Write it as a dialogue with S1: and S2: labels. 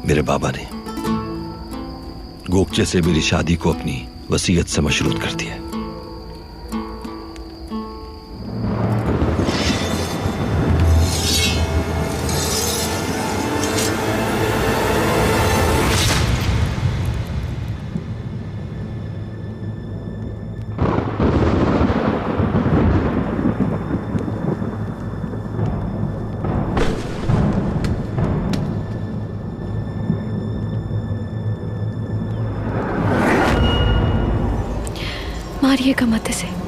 S1: मेरे बाबा ने गोकचे से मेरी शादी को अपनी वसीयत से मशरूत कर दिया।
S2: मारिएगा मत इसे।